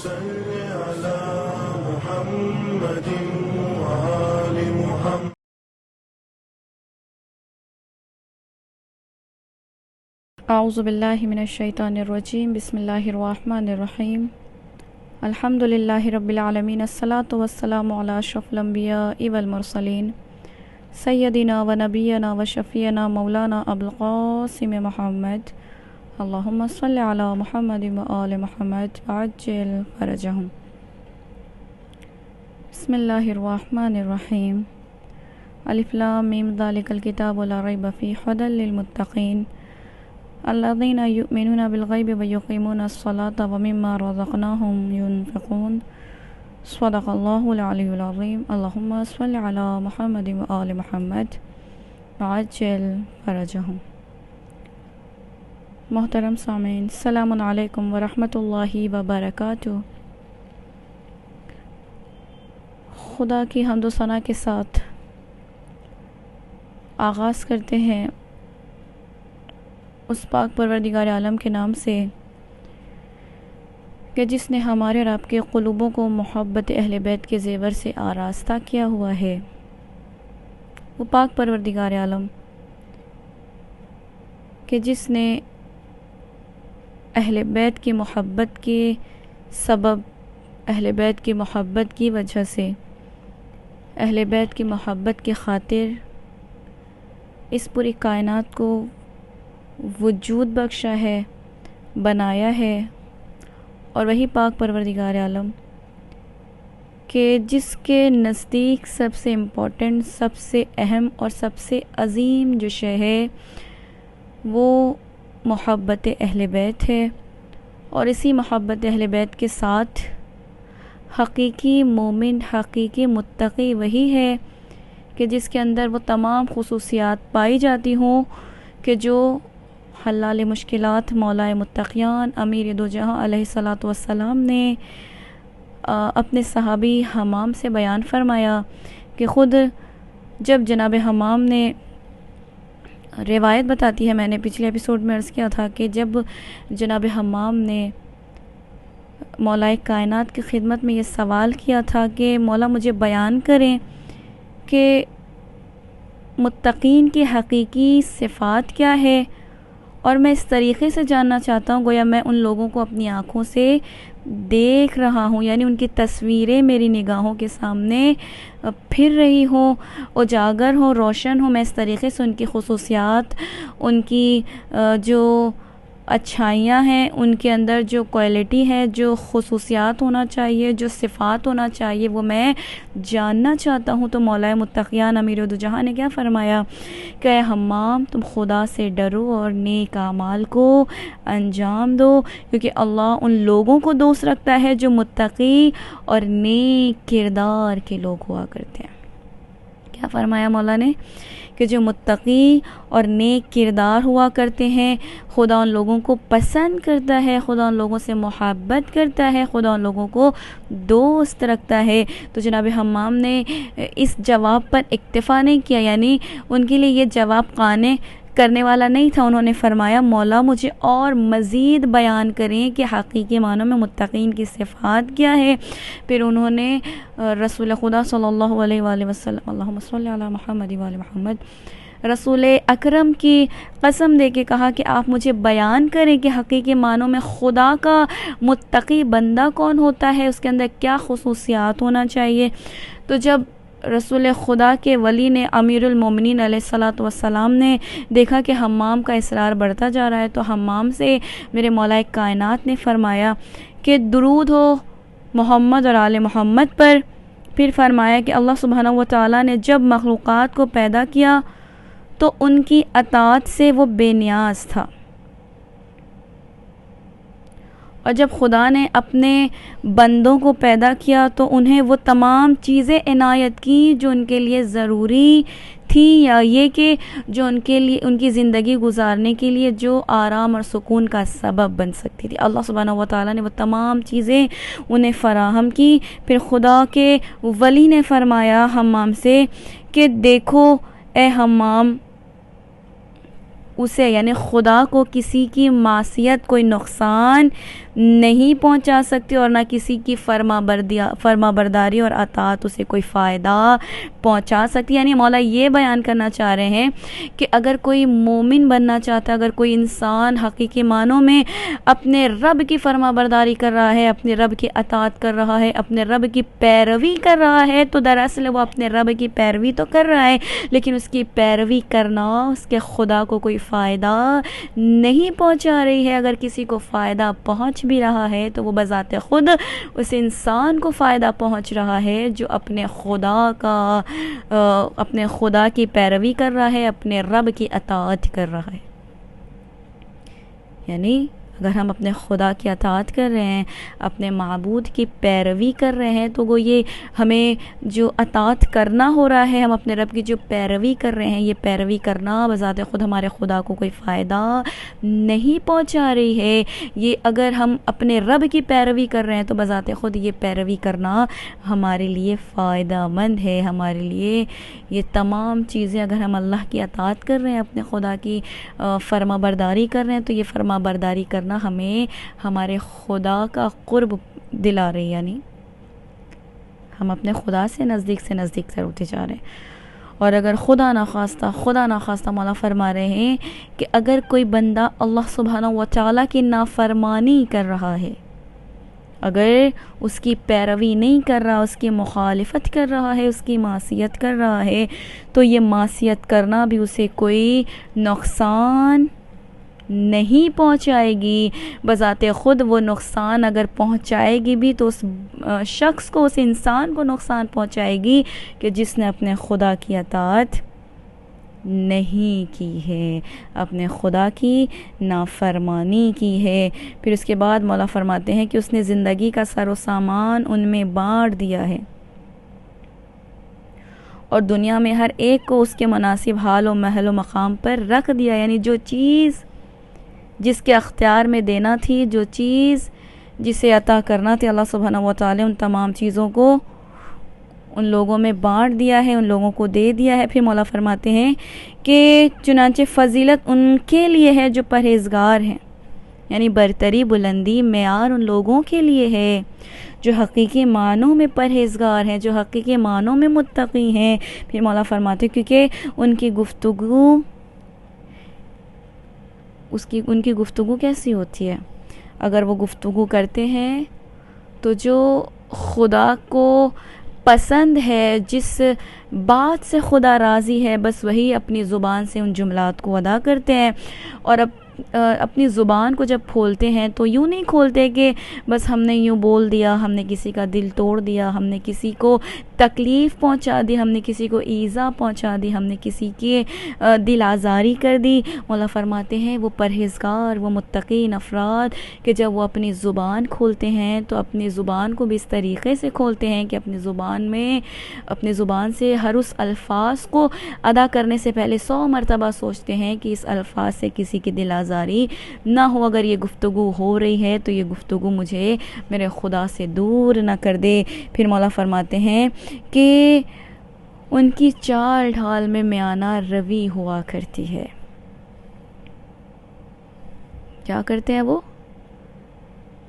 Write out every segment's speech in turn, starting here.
صل على محمد وآل محمد. اعوذ باللہ من الشیطان الرجیم. بسم اللہ الرحمن الرحیم. الحمد للہ رب العالمین. الصلاۃ والسلام علی اشرف الانبیاء والمرسلین سیدنا و نبینا و شفیعنا مولانا ابوالقاسم محمد. اللہم صل علی محمد و آل محمد عجل فرجہم. بسم اللہ الرحمن الرحیم. الف لام میم ذالک الکتاب لا ریب فیہ ھدی للمتقین الذین یؤمنون بالغیب ویقیمون الصلاة ومما رزقناہم ینفقون. صدق اللہ العلی العظیم. اللہم صل علی محمد و آل محمد وعجل فرجہم. محترم سامعین، السلام علیکم ورحمۃ اللہ وبرکاتہ. خدا کی حمد و ثنا کے ساتھ آغاز کرتے ہیں اس پاک پروردگار عالم کے نام سے کہ جس نے ہمارے اور آپ کے قلوبوں کو محبت اہل بیت کے زیور سے آراستہ کیا ہوا ہے. وہ پاک پروردگار عالم کہ جس نے اہل بیت کی محبت کے سبب، اہل بیت کی محبت کی وجہ سے، اہل بیت کی محبت کی خاطر اس پوری کائنات کو وجود بخشا ہے، بنایا ہے. اور وہی پاک پروردگار عالم کہ جس کے نزدیک سب سے امپورٹنٹ، سب سے اہم اور سب سے عظیم جو شے ہے وہ محبت اہل بیت ہے. اور اسی محبت اہل بیت کے ساتھ حقیقی مومن، حقیقی متقی وہی ہے کہ جس کے اندر وہ تمام خصوصیات پائی جاتی ہوں کہ جو حلال مشکلات مولا متقیان امیر دو جہاں علیہ الصلاۃ والسلام نے اپنے صحابی حمام سے بیان فرمایا کہ خود جب جناب حمام نے روایت بتاتی ہے، میں نے پچھلے ایپیسوڈ میں عرض کیا تھا کہ جب جناب حمام نے مولا کائنات کی خدمت میں یہ سوال کیا تھا کہ مولا مجھے بیان کریں کہ متقین کی حقیقی صفات کیا ہے، اور میں اس طریقے سے جاننا چاہتا ہوں گویا میں ان لوگوں کو اپنی آنکھوں سے دیکھ رہا ہوں، یعنی ان کی تصویریں میری نگاہوں کے سامنے پھر رہی ہوں، اجاگر ہوں، روشن ہوں. میں اس طریقے سے ان کی خصوصیات، ان کی جو اچھائیاں ہیں، ان کے اندر جو کوالٹی ہے، جو خصوصیات ہونا چاہیے، جو صفات ہونا چاہیے، وہ میں جاننا چاہتا ہوں. تو مولا متقیان امیر دو جہاں نے کیا فرمایا کہ اے حمام تم خدا سے ڈرو اور نیک اعمال کو انجام دو، کیونکہ اللہ ان لوگوں کو دوست رکھتا ہے جو متقی اور نیک کردار کے لوگ ہوا کرتے ہیں. کیا فرمایا مولا نے کہ جو متقی اور نیک کردار ہوا کرتے ہیں خدا ان لوگوں کو پسند کرتا ہے، خدا ان لوگوں سے محبت کرتا ہے، خدا ان لوگوں کو دوست رکھتا ہے. تو جناب حمام نے اس جواب پر اکتفا نہیں کیا، یعنی ان کے لیے یہ جواب قانع کرنے والا نہیں تھا. انہوں نے فرمایا مولا مجھے اور مزید بیان کریں کہ حقیقی معنوں میں متقین کی صفات کیا ہے. پھر انہوں نے رسول خدا صلی اللہ علیہ وآلہ وسلم اللہم صلی علی محمد وآل محمد، رسول اکرم کی قسم دے کے کہا کہ آپ مجھے بیان کریں کہ حقیقی معنوں میں خدا کا متقی بندہ کون ہوتا ہے، اس کے اندر کیا خصوصیات ہونا چاہیے. تو جب رسول خدا کے ولی نے امیر المومنین علیہ الصلاۃ والسلام نے دیکھا کہ حمام کا اصرار بڑھتا جا رہا ہے، تو حمام سے میرے مولا کائنات نے فرمایا کہ درود ہو محمد اور آل محمد پر. پھر فرمایا کہ اللہ سبحانہ و تعالیٰ نے جب مخلوقات کو پیدا کیا تو ان کی اطاعت سے وہ بے نیاز تھا، اور جب خدا نے اپنے بندوں کو پیدا کیا تو انہیں وہ تمام چیزیں عنایت کی جو ان کے لیے ضروری تھی، یا یہ کہ جو ان کے لیے ان کی زندگی گزارنے کے لیے جو آرام اور سکون کا سبب بن سکتی تھی. اللہ سبحانہ و تعالیٰ نے وہ تمام چیزیں انہیں فراہم کی. پھر خدا کے ولی نے فرمایا حمام سے کہ دیکھو اے حمام، اسے یعنی خدا کو کسی کی معصیت کوئی نقصان نہیں پہنچا سکتی اور نہ کسی کی فرما برداری اور اطاعت اسے کوئی فائدہ پہنچا سکتی. یعنی مولا یہ بیان کرنا چاہ رہے ہیں کہ اگر کوئی مومن بننا چاہتا ہے، اگر کوئی انسان حقیقی معنوں میں اپنے رب کی فرما برداری کر رہا ہے، اپنے رب کی اطاعت کر رہا ہے، اپنے رب کی پیروی کر رہا ہے، تو دراصل وہ اپنے رب کی پیروی تو کر رہا ہے، لیکن اس کی پیروی کرنا اس کے خدا کو کوئی فائدہ نہیں پہنچا رہی ہے. اگر کسی کو فائدہ پہنچ بھی رہا ہے تو وہ بذات خود اس انسان کو فائدہ پہنچ رہا ہے جو اپنے خدا کی پیروی کر رہا ہے، اپنے رب کی اطاعت کر رہا ہے. یعنی اگر ہم اپنے خدا کی اطاعت کر رہے ہیں، اپنے معبود کی پیروی کر رہے ہیں، تو وہ یہ ہمیں جو اطاعت کرنا ہو رہا ہے، ہم اپنے رب کی جو پیروی کر رہے ہیں، یہ پیروی کرنا بذات خود ہمارے خدا کو کوئی فائدہ نہیں پہنچا رہی ہے. یہ اگر ہم اپنے رب کی پیروی کر رہے ہیں تو بذات خود یہ پیروی کرنا ہمارے لیے فائدہ مند ہے. ہمارے لیے یہ تمام چیزیں، اگر ہم اللہ کی اطاعت کر رہے ہیں، اپنے خدا کی فرما برداری کر رہے ہیں، تو یہ فرما برداری کرنا ہمیں ہمارے خدا کا قرب دلا رہی. یعنی ہم اپنے خدا سے نزدیک سے ہوتے جا رہے ہیں. اور اگر خدا نخواستہ مولا فرما رہے ہیں کہ اگر کوئی بندہ اللہ سبحانہ و تعالیٰ کی نافرمانی کر رہا ہے، اگر اس کی پیروی نہیں کر رہا، اس کی مخالفت کر رہا ہے، اس کی معصیت کر رہا ہے، تو یہ معصیت کرنا بھی اسے کوئی نقصان نہیں پہنچائے گی. بذات خود وہ نقصان اگر پہنچائے گی بھی تو اس شخص کو، اس انسان کو نقصان پہنچائے گی کہ جس نے اپنے خدا کی اطاعت نہیں کی ہے، اپنے خدا کی نافرمانی کی ہے. پھر اس کے بعد مولا فرماتے ہیں کہ اس نے زندگی کا سر و سامان ان میں بانٹ دیا ہے اور دنیا میں ہر ایک کو اس کے مناسب حال و محل و مقام پر رکھ دیا. یعنی جو چیز جس کے اختیار میں دینا تھی، جو چیز جسے عطا کرنا تھی، اللہ سبحانہ و تعالی ان تمام چیزوں کو ان لوگوں میں بانٹ دیا ہے، ان لوگوں کو دے دیا ہے. پھر مولا فرماتے ہیں کہ چنانچہ فضیلت ان کے لیے ہے جو پرہیزگار ہیں. یعنی برتری، بلندی، معیار ان لوگوں کے لیے ہے جو حقیقی معنوں میں پرہیزگار ہیں، جو حقیقی معنوں میں متقی ہیں. پھر مولا فرماتے ہیں کیونکہ ان کی گفتگو کیسی ہوتی ہے؟ اگر وہ گفتگو کرتے ہیں تو جو خدا کو پسند ہے، جس بات سے خدا راضی ہے، بس وہی اپنی زبان سے ان جملات کو ادا کرتے ہیں. اور اپنی زبان کو جب کھولتے ہیں تو یوں نہیں کھولتے کہ بس ہم نے یوں بول دیا، ہم نے کسی کا دل توڑ دیا، ہم نے کسی کو تکلیف پہنچا دی، ہم نے کسی کو ایذا پہنچا دی، ہم نے کسی کی دل آزاری کر دی. مولا فرماتے ہیں وہ پرہیزگار، وہ متقین افراد کہ جب وہ اپنی زبان کھولتے ہیں تو اپنی زبان کو بھی اس طریقے سے کھولتے ہیں کہ اپنی زبان سے ہر اس الفاظ کو ادا کرنے سے پہلے 100 مرتبہ سوچتے ہیں کہ اس الفاظ سے کسی کی دل آزاری نہ ہو. اگر یہ گفتگو ہو رہی ہے تو یہ گفتگو مجھے میرے خدا سے دور نہ کر دے. پھر مولا فرماتے ہیں کہ ان کی چال ڈھال میں میانہ روی ہوا کرتی ہے. کیا کرتے ہیں وہ؟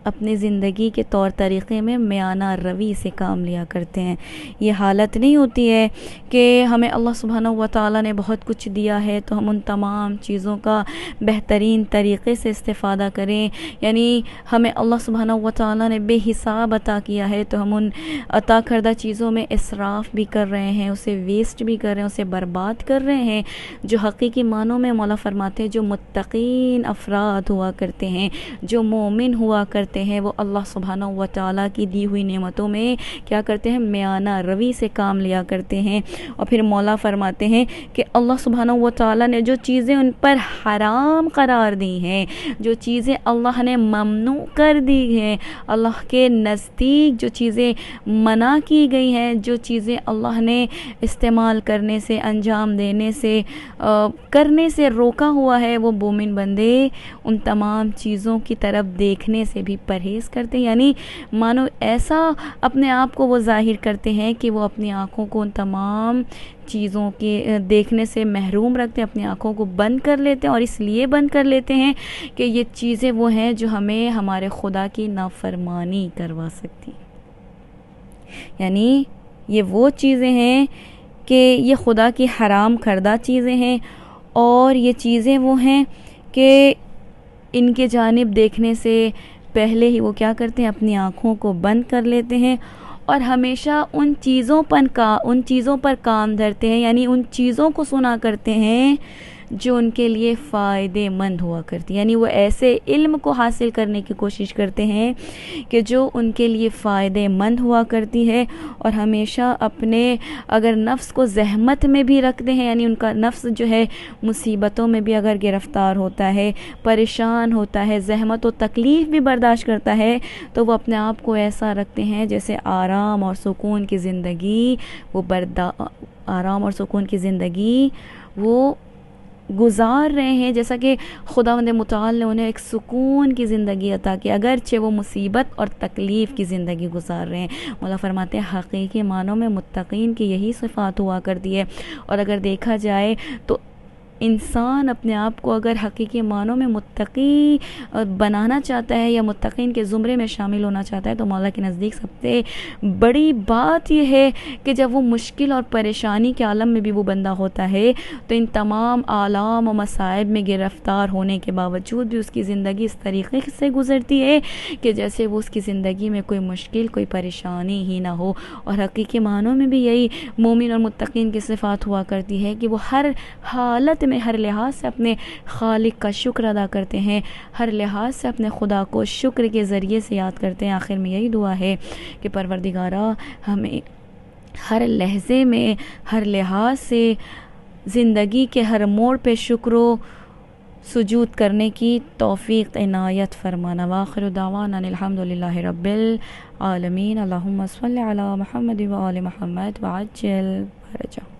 اپنی زندگی کے طور طریقے میں میانہ روی سے کام لیا کرتے ہیں. یہ حالت نہیں ہوتی ہے کہ ہمیں اللہ سبحانہ و تعالیٰ نے بہت کچھ دیا ہے تو ہم ان تمام چیزوں کا بہترین طریقے سے استفادہ کریں. یعنی ہمیں اللہ سبحانہ و تعالیٰ نے بے حساب عطا کیا ہے تو ہم ان عطا کردہ چیزوں میں اسراف بھی کر رہے ہیں، اسے ویسٹ بھی کر رہے ہیں، اسے برباد کر رہے ہیں. جو حقیقی معنوں میں مولا فرماتے ہیں جو متقین افراد ہوا کرتے ہیں، جو مومن ہوا کرتے ہیں، وہ اللہ سبحانہ و تعالیٰ کی دی ہوئی نعمتوں میں کیا کرتے ہیں؟ میانہ روی سے کام لیا کرتے ہیں. اور پھر مولا فرماتے ہیں کہ اللہ سبحانہ و تعالیٰ نے جو چیزیں ان پر حرام قرار دی ہیں، جو چیزیں اللہ نے ممنوع کر دی ہیں، اللہ کے نزدیک جو چیزیں منع کی گئی ہیں، جو چیزیں اللہ نے استعمال کرنے سے، انجام دینے سے، کرنے سے روکا ہوا ہے، وہ مومن بندے ان تمام چیزوں کی طرف دیکھنے سے بھی پرہیز کرتے ہیں، یعنی مانو ایسا اپنے آپ کو وہ ظاہر کرتے ہیں کہ وہ اپنی آنکھوں کو ان تمام چیزوں کے دیکھنے سے محروم رکھتے ہیں، اپنی آنکھوں کو بند کر لیتے ہیں، اور اس لیے بند کر لیتے ہیں کہ یہ چیزیں وہ ہیں جو ہمیں ہمارے خدا کی نافرمانی کروا سکتی ہیں، یعنی یہ وہ چیزیں ہیں کہ یہ خدا کی حرام کردہ چیزیں ہیں، اور یہ چیزیں وہ ہیں کہ ان کے جانب دیکھنے سے پہلے ہی وہ کیا کرتے ہیں، اپنی آنکھوں کو بند کر لیتے ہیں، اور ہمیشہ ان چیزوں پر کام دھرتے ہیں، یعنی ان چیزوں کو سنا کرتے ہیں جو ان کے لیے فائدے مند ہوا کرتی، یعنی وہ ایسے علم کو حاصل کرنے کی کوشش کرتے ہیں کہ جو ان کے لیے فائدے مند ہوا کرتی ہے، اور ہمیشہ اپنے اگر نفس کو زحمت میں بھی رکھتے ہیں، یعنی ان کا نفس جو ہے مصیبتوں میں بھی اگر گرفتار ہوتا ہے، پریشان ہوتا ہے، زحمت و تکلیف بھی برداشت کرتا ہے، تو وہ اپنے آپ کو ایسا رکھتے ہیں جیسے آرام اور سکون کی زندگی وہ گزار رہے ہیں، جیسا کہ خداوند متعال نے انہیں ایک سکون کی زندگی عطا کی، اگرچہ وہ مصیبت اور تکلیف کی زندگی گزار رہے ہیں۔ مولا فرماتے ہیں حقیقی معنوں میں متقین کی یہی صفات ہوا کرتی ہے، اور اگر دیکھا جائے تو انسان اپنے آپ کو اگر حقیقی معنوں میں متقی بنانا چاہتا ہے یا متقین کے زمرے میں شامل ہونا چاہتا ہے، تو مولا کے نزدیک سب سے بڑی بات یہ ہے کہ جب وہ مشکل اور پریشانی کے عالم میں بھی وہ بندہ ہوتا ہے تو ان تمام آلام و مصائب میں گرفتار ہونے کے باوجود بھی اس کی زندگی اس طریقے سے گزرتی ہے کہ جیسے وہ اس کی زندگی میں کوئی مشکل کوئی پریشانی ہی نہ ہو۔ اور حقیقی معنوں میں بھی یہی مومن اور متقین کی صفات ہوا کرتی ہے کہ وہ ہر حالت میں ہر لحاظ سے اپنے خالق کا شکر ادا کرتے ہیں، ہر لحاظ سے اپنے خدا کو شکر کے ذریعے سے یاد کرتے ہیں۔ آخر میں یہی دعا ہے کہ پروردگارا ہمیں ہر لحظے میں ہر لحاظ سے زندگی کے ہر موڑ پہ شکر و سجود کرنے کی توفیق عنایت فرمانا۔ وآخر دعوانا الحمدللہ رب العالمین۔ اللہم صلی علی محمد و آل محمد وعجل فرجہ۔